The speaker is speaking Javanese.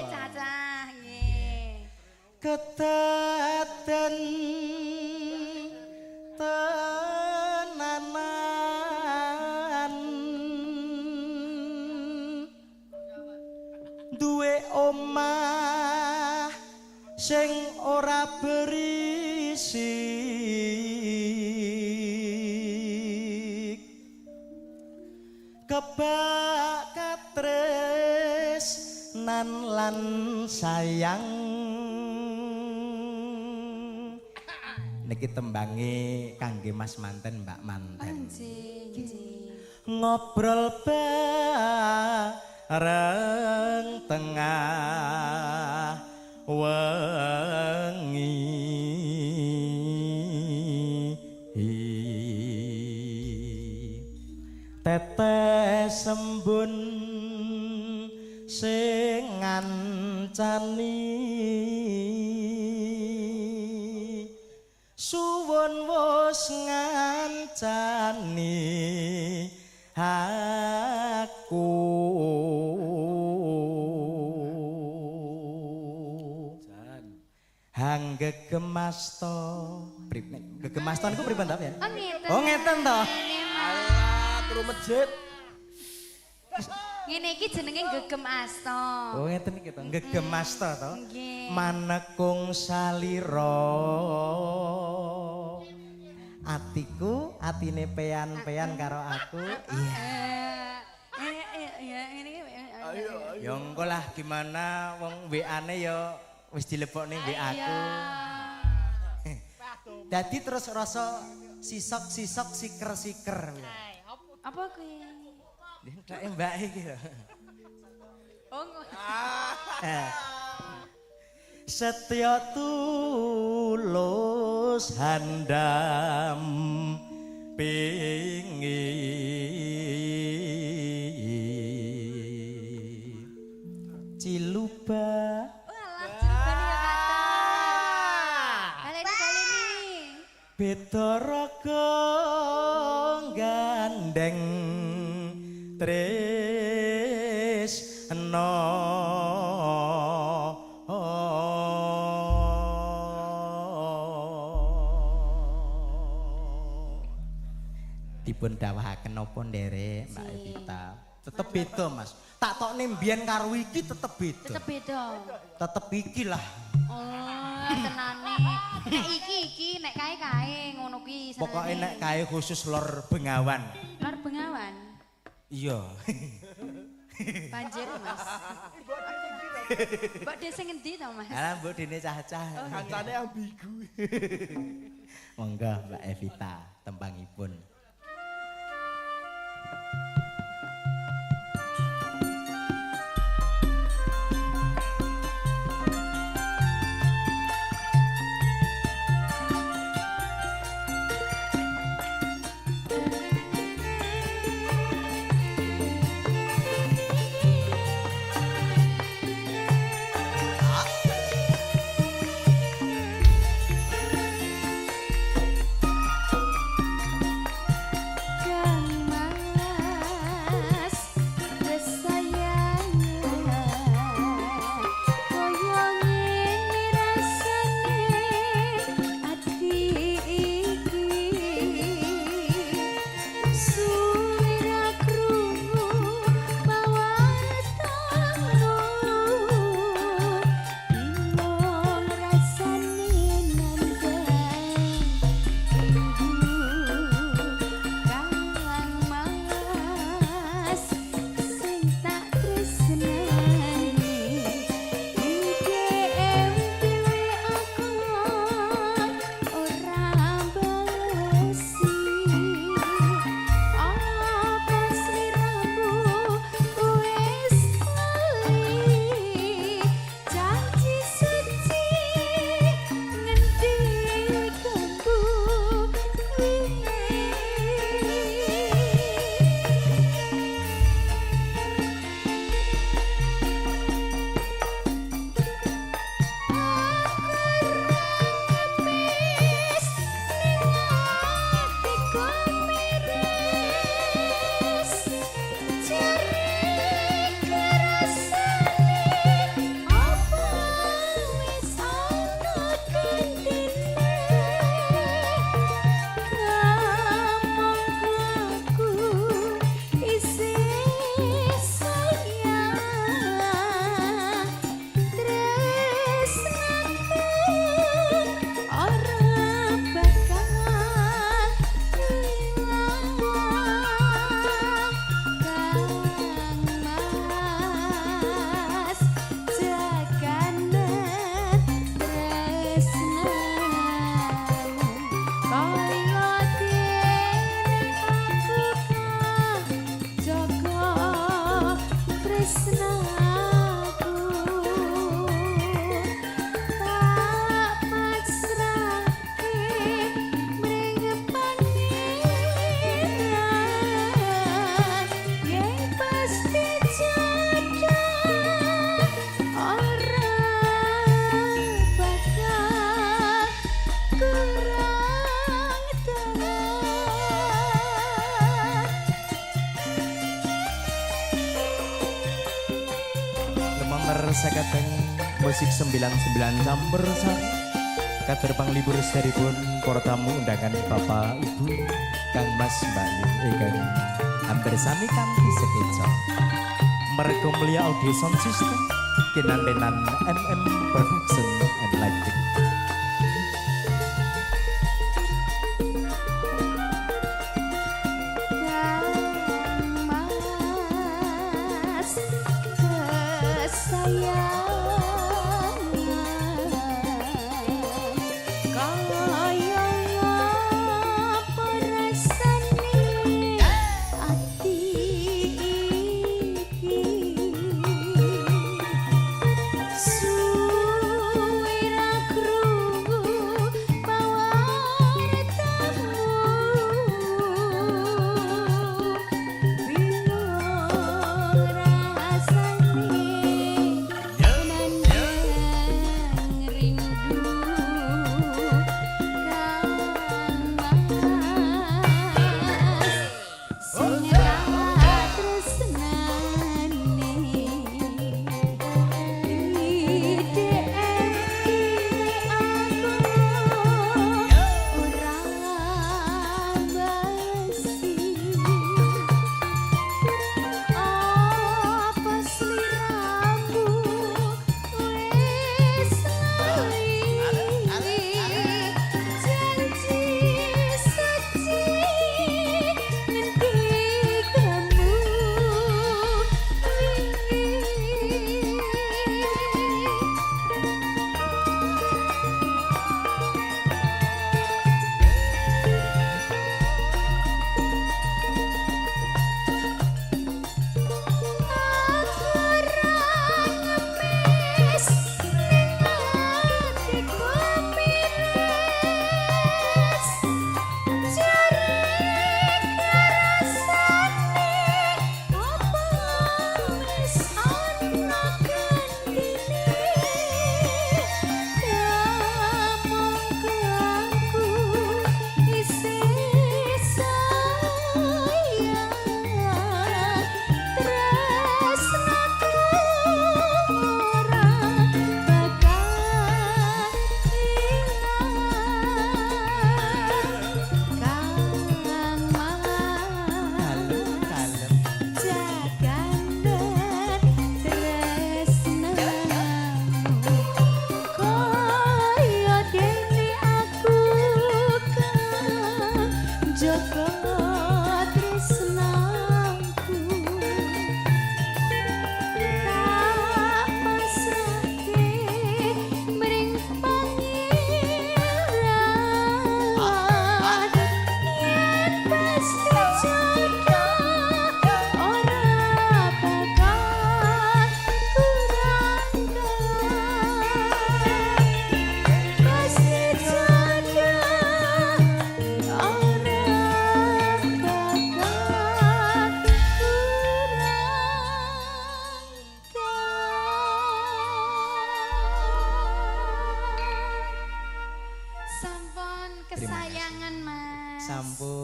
Cacah nggih. Kedaden tenanan duwe omah sing ora berisik kebak katresnan lan sayang niki tembange kangge Mas Manten Mbak Manten ngobrol bareng tengah wengi tetes embun sing ngancani suwun wis ngancani aku hang gegemasta gegemasta niku pripun ta ya oh ngeten to alah turu masjid ngene iki jenenge gegem asta oh ngeten iki to gegem asta to nggih manekung salira atiku atine pean-pean karo aku iya ya engko lah gimana wong WA-ne ya wis dilebokne WA aku dadi terus rasa sisok-sisok siker-siker apa kuwi ndak mbak iki lho oh Setya tulus handam pingin ciluba walah jebane ya kata baleni beda raga gandeng tresno dipun dawahaken napa nderek Mbak Evita tetep beda Mas tak tokne mbiyen karo iki tetep beda tetep iki lah oh tenane nek iki nek kae ngono kuwi pokoke nek kae khusus Lor Bengawan iya banjir Mas Mbak Dese ngendi to Mas alah mbok dene cah-cah kancane ambigu monggo Mbak Evita tembangipun Kang malam pangersakaken musik 99 campur sari kader panglibur sedheripun para tamu undangan Bapak Ibu Kang Mas Mbak ingkang hampir sami kanthi sekeca merga mulia audio sound system kinantenan MM Production and Lighting. Kang Mas kesayang